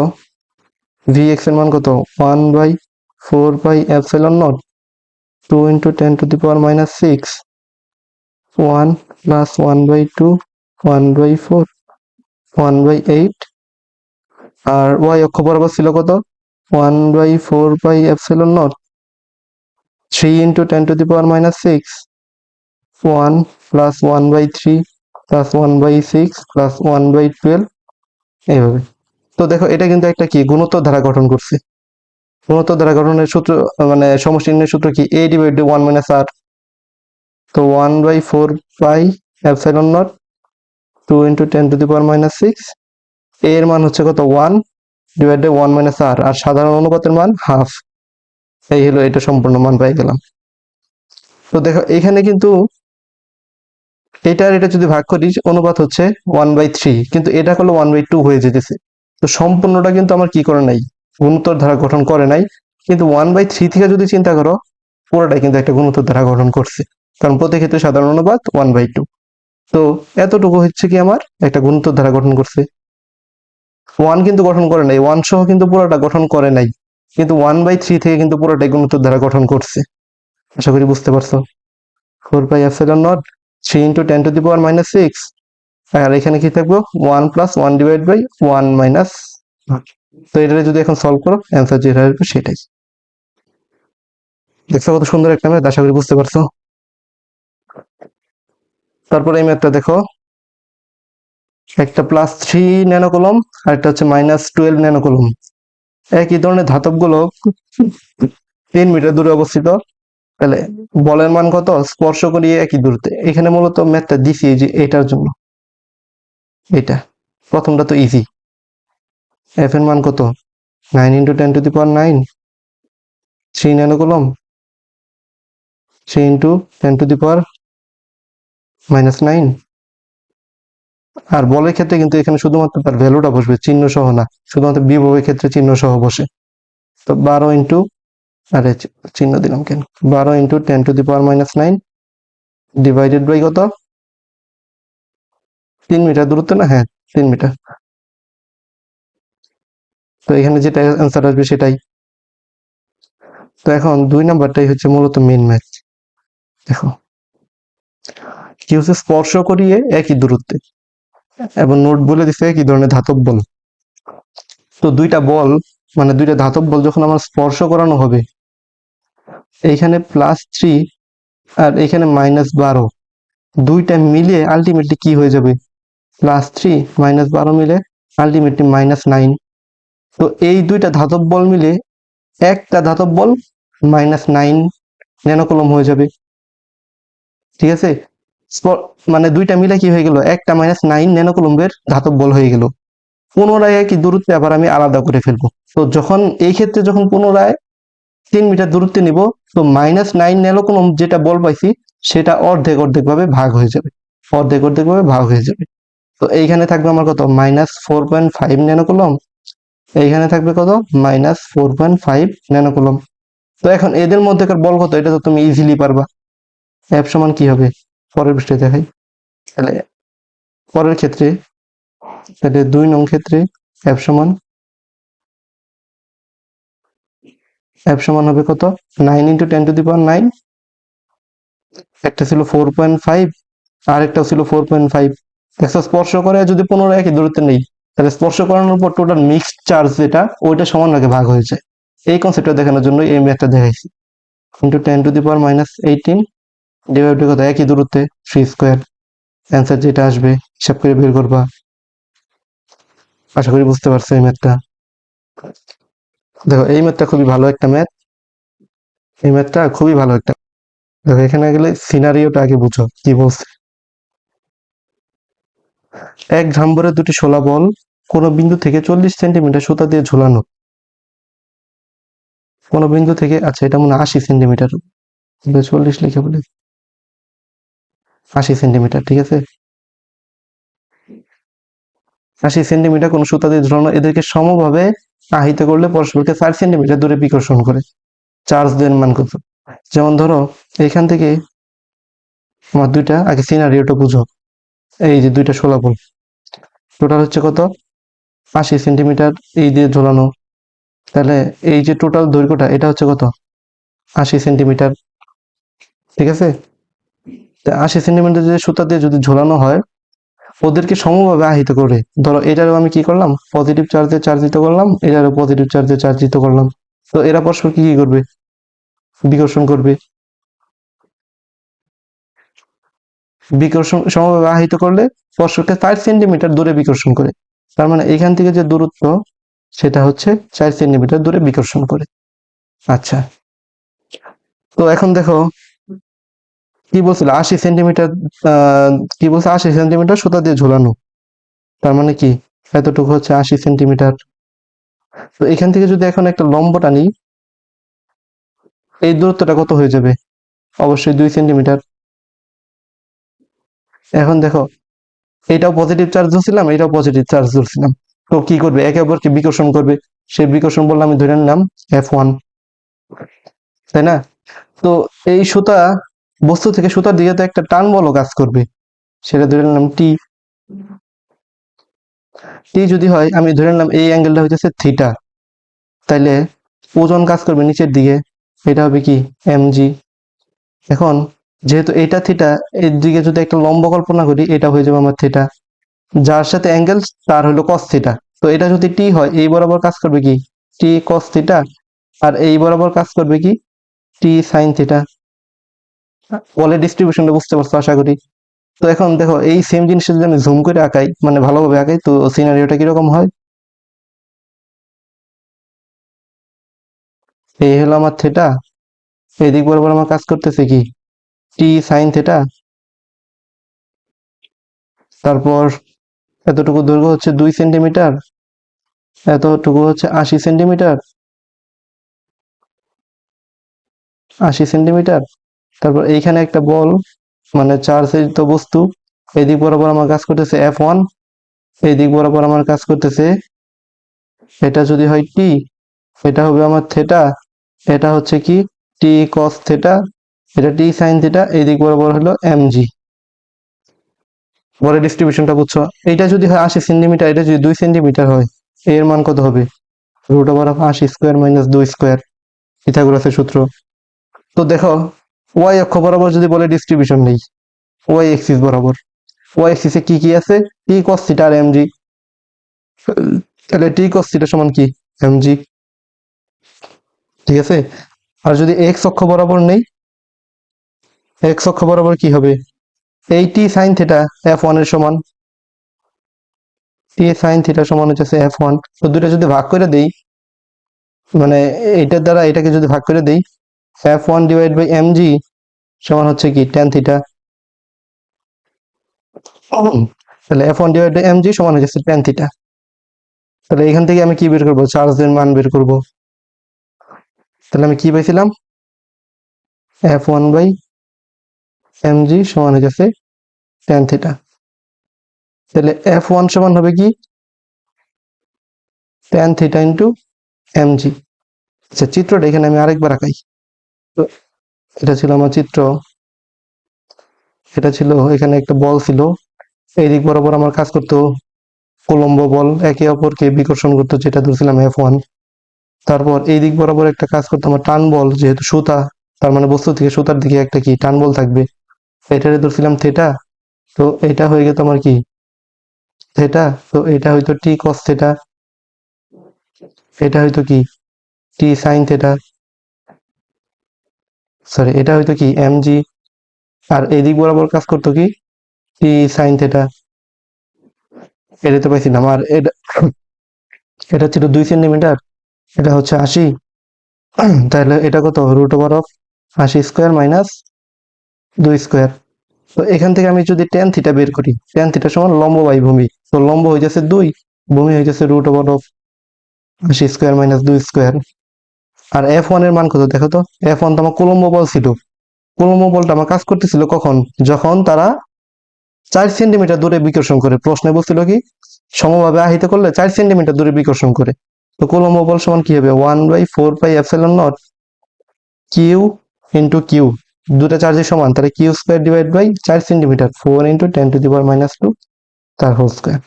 Vx এর মান কত 1/4πε0 2 ইন্টু 10⁻⁻6 1 প্লাস 1/2 1/4 1/8। আর ওয়াই অক্ষ বরাবর ছিল কত 1/4πε0 3 ইন্টু 10⁻⁻6 1 প্লাস 1/3 প্লাস 1/6 প্লাস 1/12 এইভাবে। তো দেখো এটা কিন্তু একটা কি গুণোত্তর ধারা গঠন করছে। গুণোত্তর ধারা গঠনের সূত্র মানে সমষ্টি নির্ণয়ের সূত্র কি a divide by 1 minus r। তো 1/4πε0 2 ইন্টু 10⁻⁻6 এর মান হচ্ছে কত 1 ডিভাইড বাই 1 মাইনাস r, আর সাধারণ অনুপাতের মান হাফ। এই হলো এটা সম্পূর্ণ মান পাই গেলাম। তো দেখো এখানে কিন্তু এটা যদি ভাগ করি অনুপাত হচ্ছে 1/3, কিন্তু এটা করলে 1/2 হয়ে যেতেছে। তো সম্পূর্ণটা কিন্তু আমার কি করে নাই গুণোত্তর ধারা গঠন করে নাই, কিন্তু 1/3 থেকে যদি চিন্তা করো পুরোটাই কিন্তু একটা গুণোত্তর ধারা গঠন করছে, কারণ প্রতি ক্ষেত্রে সাধারণ অনুপাত 1/2। তো এতটুকু হচ্ছে কি আমার একটা গুণোত্তর ধারা গঠন করছে। 1 কিন্তু গঠন করে নাই, 1 সহ কিন্তু পুরোটা গঠন করে নাই, কিন্তু 1/3 থেকে কিন্তু পুরোটাই গুণোত্তর ধারা গঠন করছে। আশা করি বুঝতে পারছো। 4 পাই এপসিলন নট 3 × 10⁻⁶, আর এখানে কি থাকবো 1 + 1/1 - তো এটা যদি এখন সলভ করো অ্যান্সার যেটা আসবে সেটাই। দেখছো কত সুন্দর একটা ম্যাথ, আশা করি বুঝতে পারছো। তারপরে এই ম্যাথটা দেখো, একটা +3 ন্যানোকুলম আর একটা হচ্ছে -12 ন্যানোকুলম, একই ধরনের ধাতব গোলক 3 মিটার দূরে অবস্থিত। তাহলে বলের মান কত স্পর্শ করিয়ে একই দূরত্বে। এখানে মূলত ম্যাথটা দিছি যে এটার জন্য, এটা প্রথমটা তো ইজি। এফ এর মান কত 9 × 10⁻⁹, 3 ন্যানোকুলম, 3 × 10⁻⁹। আর বলের ক্ষেত্রে কিন্তু এখানে শুধুমাত্র তার ভ্যালুটা বসবে, চিহ্ন সহ না, শুধুমাত্র বিভবের ক্ষেত্রে চিহ্ন সহ বসে। তো 12 ইন্টু, আরে চিহ্ন দিলাম কেন, 12 × 10⁻⁹ ডিভাইডেড বাই কত 3 মিটার দূরত্ব না, হ্যাঁ 3 মিটার। তো এখানে যেটা অ্যান্সার আসবে সেটাই। তো এখন 2 নাম্বারটাই হচ্ছে মূলত মেন ম্যাথ। দেখো কি হচ্ছে, স্পর্শ করিয়ে একই দূরত্বে, এবং নোট বলে দিছে একই ধরনের ধাতব বল। তো দুইটা বল মানে দুইটা ধাতব বল যখন আমার স্পর্শ করানো হবে, এইখানে +3 আর এখানে -12, দুইটা মিলিয়ে আলটিমেটলি কি হয়ে যাবে, +3 -12 মিলে আলটিমেটলি -9। তো এই দুইটা ধাতব বল মিলে একটা ধাতব বল -9 ন্যানোকুলম হয়ে যাবে। ঠিক আছে, মানে দুইটা মিলে কি হয়ে গেল, একটা -9 ন্যানোকুলমের ধাতব বল হয়ে গেল। পুনরায় একই দূরত্বে আবার আমি আলাদা করে ফেলবো। তো যখন এই ক্ষেত্রে যখন পুনরায় 3 মিটার দূরত্বে নিব, তো -9 ন্যানোকুলম যেটা বল পাইছি সেটা অর্ধেক অর্ধেক ভাবে ভাগ হয়ে যাবে, অর্ধেক অর্ধেক ভাবে ভাগ হয়ে যাবে। তো এইখানে থাকবে আমার কত -4.5 ন্যানোকুলম, এইখানে থাকবে কত -4.5 ন্যানোকুলম। তো এখন এদের মধ্যেকার বল কত এটা তো তুমি ইজিলি পারবা। এফ সমান কি হবে, পরের পৃষ্ঠে দেখাই। তাহলে পরের ক্ষেত্রে, তাহলে 2 নং ক্ষেত্রে এফ সমান হবে কত 9 × 10⁻⁹, একটা ছিল 4.5 আর একটা ছিল 4.5। দেখছো স্পর্শ করে যদি 15 একই দূরত্বে নেই, তাহলে স্পর্শ করানোর পর টোটাল মিক্সড চার্জ যেটা ওইটা সমান ভাগে ভাগ হয়ে যায়। এই কনসেপ্টটা দেখানোর জন্য এই ম্যাথটা দেখাইছি। × 10⁻⁸ ডিভাইড বাই কত একই দূরত্বে 3²। অ্যান্সার যেটা আসবে হিসাব করে বের করবা। আশা করি বুঝতে পারছো এই ম্যাথটা। দেখো এই ম্যাথটা খুবই ভালো একটা ম্যাথ, এই ম্যাথটা খুবই ভালো একটা। দেখো এখানে গেলে সিনারিওটা আগে বুঝো কি বলছে। এক ঝাম্বরে দুটি শোলা বল কোন বিন্দু থেকে 40 সেন্টিমিটার সুতা দিয়ে ঝুলানো, কোন বিন্দু থেকে, আচ্ছা এটা মনে হয় 80 সেন্টিমিটার, 40 লিখে বলে 80 সেন্টিমিটার, ঠিক আছে 80 সেন্টিমিটার কোন সুতা দিয়ে ঝুলানো, এদেরকে সমভাবে আহিত করলে পরস্পরকে 4 সেন্টিমিটার দূরে বিকর্ষণ করে। চার্জ দেন মান কত। যেমন ধরো এইখান থেকে আমার দুইটা, আগে সিনারিওটা বুঝো। এই যে দুইটা শোলা বল টোটাল হচ্ছে কত 80 সেন্টিমিটার এই দিয়ে ঝোলানো, তাহলে এই যে টোটাল দৈর্ঘ্যটা এটা হচ্ছে কত 80 সেন্টিমিটার। ঠিক আছে, 80 সেন্টিমিটার যে সুতা দিয়ে যদি ঝোলানো হয়, ওদেরকে সমভাবে আহিত করে, ধরো এটারও আমি কি করলাম পজিটিভ চার্জে চার্জিত করলাম, এটারও পজিটিভ চার্জে চার্জিত করলাম। তো এরা পরস্পর কি কি করবে, বিকর্ষণ করবে। বিকর্ষণ সমভাবে আহিত করলে পরস্পরকে 4 সেন্টিমিটার দূরে বিকর্ষণ করে। তার মানে এখান থেকে যে দূরত্ব সেটা হচ্ছে 4 সেন্টিমিটার দূরে বিকর্ষণ করে। আচ্ছা, তো এখন দেখো কি বলছিল 80 সেন্টিমিটার, কি বলছে 80 সেন্টিমিটার সুতা দিয়ে ঝোলানো, তার মানে কি এতটুকু হচ্ছে 80 সেন্টিমিটার। তো এখান থেকে যদি এখন একটা লম্ব টানি, এই দূরত্বটা কত হয়ে যাবে, অবশ্যই 2 সেন্টিমিটার। এখন দেখো এটাও পজিটিভ চার্জ ধরছিলাম, এটাও পজিটিভ চার্জ ধরছিলাম, তো কি করবে একে অপরকে বিকর্ষণ করবে। সেই বিকর্ষণ বললে আমি ধরে নিলাম F1, তাই না। তো এই সুতা বস্তু থেকে সুতার দিকে তো একটা টান বলও কাজ করবে, সেটা ধরে নিলাম টি। টি যদি হয় আমি ধরে নিলাম এই অ্যাঙ্গেলটা হইতেছে থিটা, তাইলে ওজন কাজ করবে নিচের দিকে, এটা হবে কি mg। এখন যেহেতু এটা থিটা, এর দিকে যদি একটা লম্ব কল্পনা করি, এটা হয়ে যাবে আমার থিটা, যার সাথে অ্যাঙ্গেল তার হলো কস থিটা। তো এটা যদি টি হয়, এই বরাবর কাজ করবে কি টি কস থিটা, আর এই বরাবর কাজ করবে কি টি সাইন থিটা। বলের ডিস্ট্রিবিউশনটা বুঝতে পারছো আশা করি। তো এখন দেখো এই সেম জিনিসটা যদি আমি জুম করে আঁকাই, মানে ভালোভাবে আঁকাই, তো সিনারিওটা কিরকম হয়। এই হলো আমার থিটা, এই দিক বরাবর আমার কাজ করতেছে কি টি সাইন থিটা। তারপর এতটুকু দৈর্ঘ্য হচ্ছে 2 সেন্টিমিটার, এতটুকু হচ্ছে 80 সেন্টিমিটার, 80 সেন্টিমিটার। তারপর এইখানে একটা বল, মানে চার্জিত বস্তু, এই দিক বরাবর আমার কাজ করতেছে F1, এই দিক বরাবর আমার কাজ করতেছে, এটা যদি হয় টি, এটা হবে আমার থেটা, এটা হচ্ছে কি টি কস থেটা, এটা টি সাইন থেটা, এই দিক বরাবর হলো mg। বলের ডিস্ট্রিবিউশনটা বুঝছো। এইটা যদি হয় 80 সেন্টিমিটার, এটা যদি 2 সেন্টিমিটার হয়, এর মান কত হবে root over of 80 square minus 2 square, পিথাগোরাসের সূত্র। তো দেখো ওয়াই অক্ষ বরাবর যদি বলে ডিস্ট্রিবিউশন নেই, ওয়াই এক্সিস বরাবর, ওয়াই এক্সিসে কি কি আছে, টি কস থিটা আর mg, তাহলে টি কস থিটা সমান কি mg, ঠিক আছে। আর যদি এক্স অক্ষ বরাবর নেই, এক্স অক্ষ বরাবর কি হবে, এই টি সাইন থিটা F1 এর সমান, টি সাইন থিটা সমান হচ্ছে F1। তো দুটো যদি ভাগ করে দেই, মানে এইটার দ্বারা এটাকে যদি ভাগ করে দেই, F1 ডিভাইড বাই mg সমান হচ্ছে কি tan থিটা। তাহলে F1 ডিভাইড বাই mg সমান হচ্ছে tan থিটা। তাহলে এখান থেকে আমি কি বের করবো, চার্জের মান বের করব। তাহলে আমি কি পাইছিলাম, F1 বাই mg সমান হচ্ছে tan থিটা। তাহলে F1 সমান হবে কি tan থিটা ইন্টু mg। আচ্ছা, চিত্রটা এখানে আমি আরেকবার আঁকাই। তো এটা ছিল আমার চিত্র, এটা ছিল, এখানে একটা বল ছিল, এই দিক বরাবর আমার কাজ করতো কুলম্ব বল, একে অপরকে বিকর্ষণ করতো, যেটা ধরছিলাম F1। তারপর এই দিক বরাবর একটা কাজ করতো আমার টান বল, যেহেতু সুতা, তার মানে বস্তু থেকে সুতার দিকে একটা কি টান বল থাকবে, এটারে ধরছিলাম থেটা। তো এটা হয়ে গেল আমার কি থেটা, তো এটা হয়তো টি কস থেটা, এটা হয়তো কি টি সাইন থেটা, সরি এটা হয়তো কি mg। আর এদিক বরাবর কাজ করতো কি টি সাইন থেটা, এটা তো পাইছিলাম। আর এটা এটা ছিল 2 সেন্টিমিটার, এটা হচ্ছে 80, তাহলে এটা কত root over of 80 square minus 2 square. তো এখান থেকে আমি যদি tan থিটা বের করি, tan থিটা সমান লম্ব বাই ভূমি, তো লম্ব হয়ে যাচ্ছে 2, ভূমি হয়ে যাচ্ছে root over of 80 square minus 2 square. আর F1 এর মান কত দেখো তো, F1 তো আমার কুলম্ব বল ছিল, কুলম্ব বলটা আমার কাজ করতেছিল কখন, যখন তারা 4 সেন্টিমিটার দূরে বিকর্ষণ করে। প্রশ্নে বলছিল কি সমভাবে আহিত করলে 4 সেন্টিমিটার দূরে বিকর্ষণ করে। তো কুলম্ব বল সমান কি হবে 1/4πε0 কিউ ইন্টু কিউ, দুটা চার্জের সমান, তাহলে Q square divide by 4 centimetre, 4 × 10⁻², তার হোল স্কোয়ার।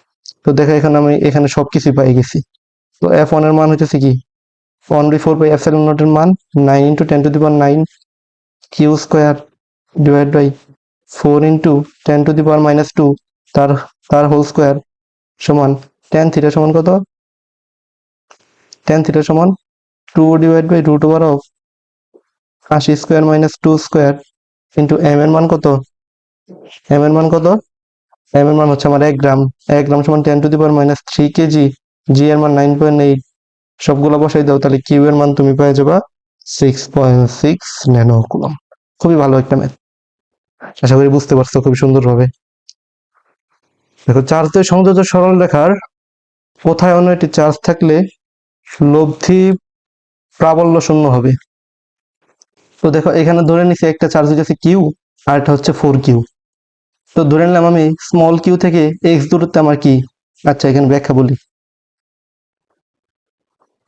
তো দেখো এখানে আমি এখানে সবকিছু পাই গেছি। তো F1 এর মান হচ্ছে কি 1/4πε0 এর মান 9 × 10⁹ কিউ স্কোয়ার ডিভাইড বাই 4 × 10⁻², তার তার হোল স্কোয়ার সমান tan থিটা সমান কত, tan থিটা সমান 2 divide by root over of 80 square minus 2 square into m এর মান কত, m এর মান কত, m এর মান হচ্ছে আমার 1 গ্রাম, 1 গ্রাম সমান 10⁻³ কেজি, g এর মান 9.8, সবগুলো বসাই দাও, তাহলে কিউ এর মান তুমি পেয়ে যাবা 6.6 ন্যানো কুলম। খুবই ভালো একটা ম্যাথ, আশা করি বুঝতে পারছো খুব সুন্দরভাবে। দেখো চার্জের সংযোজ্য সরল রেখার কোথায় অন্য একটি চার্জ থাকলে লব্ধি প্রাবল্য শূন্য হবে। তো দেখো এখানে ধরে নিছি একটা চার্জ হচ্ছে কিউ, আর একটা হচ্ছে 4Q। তো ধরে নিলাম আমি স্মল কিউ থেকে এক্স দূরত্বে আমার কি, আচ্ছা এখানে ব্যাখ্যা বলি,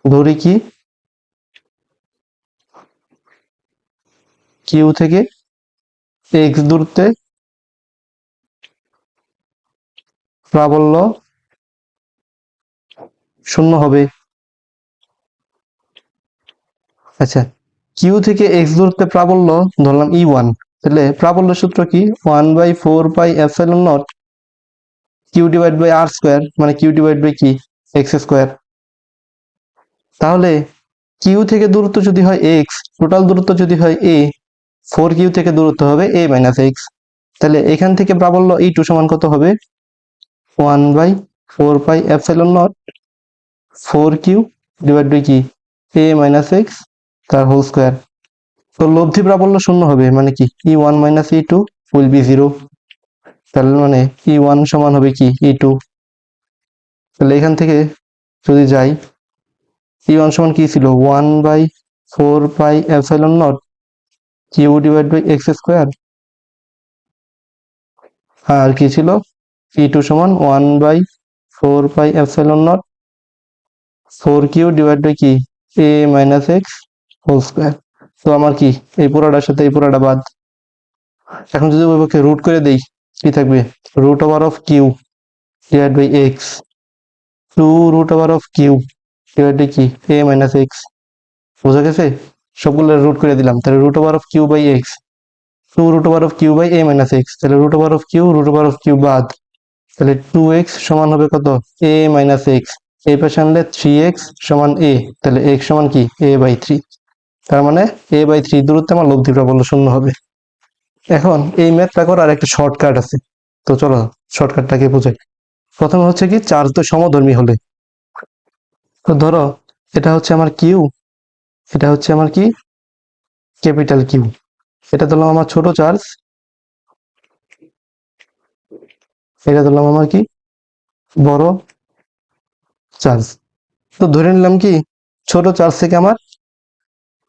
ধরি কি কিউ থেকে এক্স দূরত্বে প্রাবল্য শূন্য হবে। আচ্ছা, কিউ থেকে এক্স দূরত্বে প্রাবল্য ধরলাম E1, তাহলে প্রাবল্য সূত্র কি 1/4πε0 Q divide by R square, মানে কিউ ডিভাইড বাই কি এক্স স্কোয়ার। তাহলে কিউ থেকে দূরত্ব যদি হয় এক্স, টোটাল দূরত্ব যদি হয় এ, 4Q থেকে দূরত্ব হবে a মাইনাস এক্স, তাহলে এখান থেকে প্রাবল্য E2 সমান কত হবে 1/4πε0 4Q ডিভাইড বাই কি a মাইনাস এক্স তার হোল স্কোয়ার। তো লব্ধি প্রাবল্য শূন্য হবে, মানে কি E1 minus E2 will be 0, তাহলে মানে E1 সমান হবে কি E2। তাহলে এখান থেকে যদি যাই E1 সমান কি ছিল 1/4πε0 Q divide by X square, আর কি ছিল E2 সমান 1/4πε0 4Q ডিভাইড বাই কি a minus X whole square. তো আমার কি এই পুরোটার সাথে এই পুরোটা বাদ। এখন যদি ওই পক্ষে রুট করে দেই কি থাকবে root over of Q divide by X, 2√কিউ ডিভাইড বাই কি a মাইনাস এক্স। বোঝা গেছে? সবগুলো রুট করে দিলাম, তাহলে √কিউ বাই এক্স, 2√কিউ বাই a মাইনাস এক্স, তাহলে √কিউ বাদ, তাহলে 2x সমান হবে কত a মাইনাস এক্স। এই পাশে আনলে 3x সমান a, তাহলে x সমান কি a/3। তার মানে a/3 দূরত্বে আমার লব্ধি প্রাবল্য শূন্য হবে। এখন এই ম্যাথটা করার একটা শর্টকাট আছে, তো চলো শর্টকাটটাকে বোঝাই। প্রথমে হচ্ছে কি চার্জ তো সমধর্মী হলে, তো ধরো এটা হচ্ছে আমার কিউ, এটা হচ্ছে আমার কি ক্যাপিটাল কিউ, এটা ধরলাম আমার ছোট চার্জ, এটা ধরলাম আমার কি বড় চার্জ। তো ধরে নিলাম কি ছোট চার্জ থেকে আমার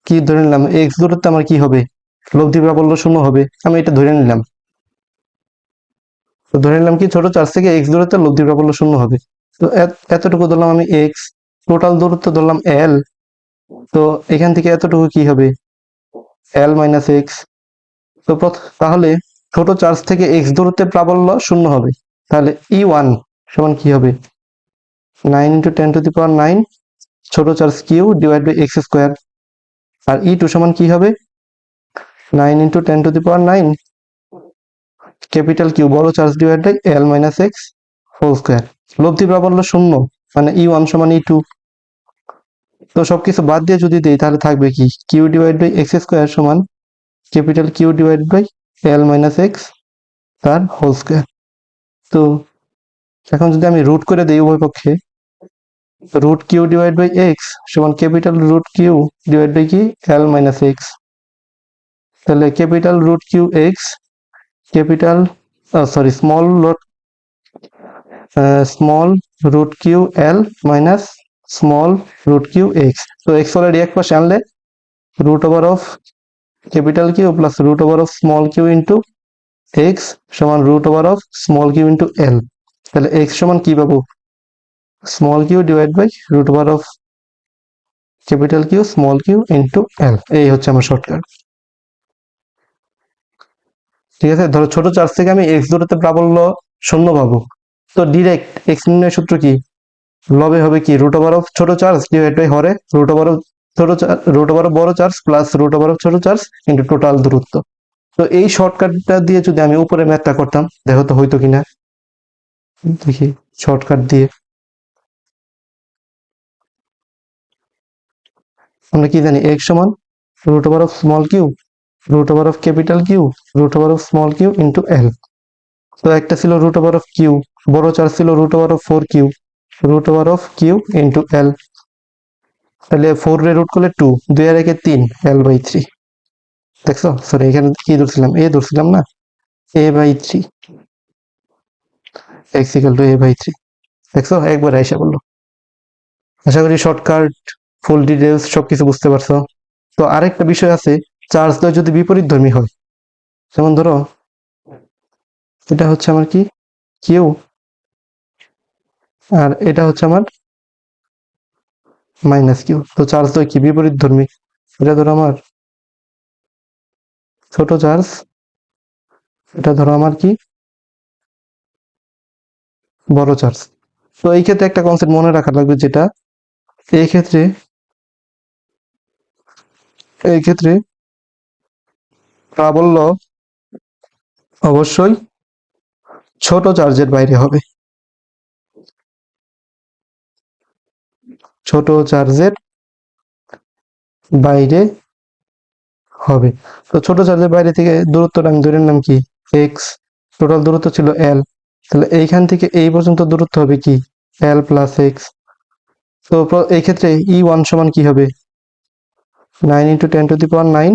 কি ধরে নিলাম এক্স দূরত্বে আমার কি হবে লব্ধি প্রাবল্য শূন্য হবে, আমি এটা ধরে নিলাম। তো ধরে নিলাম কি ছোট চার্জ থেকে এক্স দূরত্বে লব্ধি প্রাবল্য শূন্য হবে। তো এতটুকু ধরলাম আমি এক্স, টোটাল দূরত্ব ধরলাম এল, তো এখান থেকে এতটুকু কি হবে এল মাইনাস এক্স। তো তাহলে ছোট চার্জ থেকে এক্স দূরত্বে প্রাবল্য শূন্য হবে, তাহলে E1 সমান কি হবে 9 × 10⁹ ছোট charge Q divide by X square, আর E2 সমান কি হবে 9 × 10⁹ ক্যাপিটাল কিউ বড় charge divide by L minus X whole square. লব্ধি প্রাবল্য শূন্য, মানে E1 সমান E2। তো সবকিছু বাদ দিয়ে যদি দেই তাহলে থাকবে কি Q divide by X square সমান capital Q divide by L minus X তার হোল স্কোয়ার। তো এখন যদি আমি রুট করে দিই উভয় পক্ষে, root Q divide by X সমান capital root Q divide by কি এল মাইনাস এক্স, তাহলে capital root Q X capital sorry small root Q L minus small root Q X. তো এক্স অলরেডি এক পাশে আনলে root over of capital Q plus root over of small Q into X সমান root over of small Q into L, তাহলে X সমান কি পাবো small Q divide by root over of capital Q small Q into L. এই হচ্ছে আমার shortcut. ঠিক আছে, ধরো ছোট চার্জ থেকে আমি এক্স দূরত্বে প্রাবল্য শূন্য পাবো, তো ডিরেক্ট এক্স নির্ণয়ের সূত্র কি লবে হবে কি রুট ওভার অফ ছোট চার্জ ডিভাইড বাই হরে root over of root over of বড় charge plus root over of ছোট চার্জ ইন্টু টোটাল দূরত্ব। তো এই শর্টকাটটা দিয়ে যদি আমি উপরে ম্যাথটা করতাম দেখো তো হইতো কিনা, দেখি শর্টকাট দিয়ে আমরা কি জানি এক্স সমান root over of small Q root over of capital Q root over of small Q into L. তো একটা ছিল রুট ওভার অফ কিউ, বড় চার্জ ছিল root over of 4Q root over of Q into L, তাহলে 4 রে root করলে 2, 2 আর 1 3 L/3। দেখছো sorry এখানে কি ধরছিলাম এ ধরছিলাম না, A/3 x = A/3। দেখছো একবার আইসা বললো। আশা করি শর্টকাট ফুল ডিটেলস সবকিছু বুঝতে পারছো। তো আরেকটা বিষয় আছে, চার্জ দ্বয় যদি বিপরীত ধর্মী হয়, যেমন ধরো এটা হচ্ছে আমার কি কিউ আর এটা হচ্ছে আমার মাইনাস কিউ, তো চার্জ দ্বয় কি বিপরীত ধর্মী, এটা ধরো আমার ছোট চার্জ, এটা ধরো আমার কি বড় চার্জ। তো এই ক্ষেত্রে একটা কনসেপ্ট মনে রাখা লাগবে, যেটা এই ক্ষেত্রে এই ক্ষেত্রে প্রাবল্য অবশ্যই ছোট চার্জের বাইরে হবে, ছোট চার্জের বাইরে হবে। তো ছোট চার্জের বাইরে থেকে দূরত্বটা আমি ধরে নিলাম কি এক্স, টোটাল দূরত্ব ছিল এল, তাহলে এইখান থেকে এই পর্যন্ত দূরত্ব হবে কি এল প্লাস এক্স। তো এই ক্ষেত্রে ই ওয়ান সমান কি হবে 9 × 10⁻৯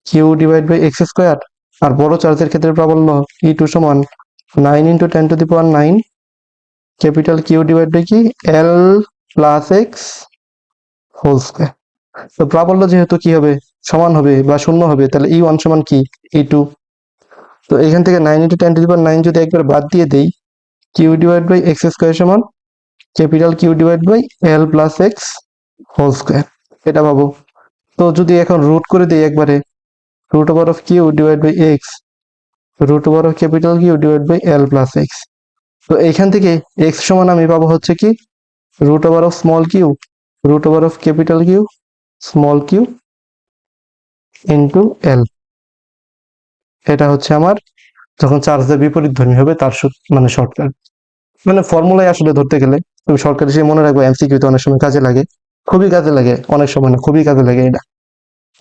Q divide by X square. আর বড় চার্জের ক্ষেত্রে প্রাবল্য ই টু সমান 9 × 10⁻৯ ক্যাপিটাল কিউ ডিভাইড বাই কি L plus X whole square. তো প্রাবল্য যেহেতু কি হবে সমান হবে বা শূন্য হবে, তাহলে ই ওয়ান সমান কি ই টু। তো এখান থেকে 9 × 10⁹ যদি একবার বাদ দিয়ে দেই, Q divide by X square সমান capital Q divide by L plus X whole square, এটা পাবো। তো যদি এখন রুট করে দিই একবারে, root over of Q divide by X, root over of capital Q divide by L plus X. তো এইখান থেকে এক্স সমান আমি পাবো হচ্ছে কি root over of small Q, root over of capital Q small Q into L. এটা হচ্ছে আমার যখন চার্জের বিপরীতধর্মী হবে তার মানে শর্টকাট, মানে ফর্মুলায় আসলে ধরতে গেলে তুমি শর্টকাট হিসেবে মনে রাখবে, এমসিকিউতে অনেক সময় কাজে লাগে, খুবই কাজে লাগে, অনেক সময় না খুবই কাজে লাগে এটা।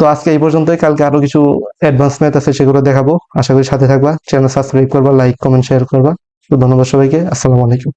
তো আজকে এই পর্যন্তই, কালকে আরো কিছু অ্যাডভান্স ম্যাথ আছে সেগুলো দেখাবো। আশা করি সাথে থাকবা, চ্যানেল সাবস্ক্রাইব করবা, লাইক কমেন্ট শেয়ার করবা। তো ধন্যবাদ সবাইকে, আসসালামু আলাইকুম।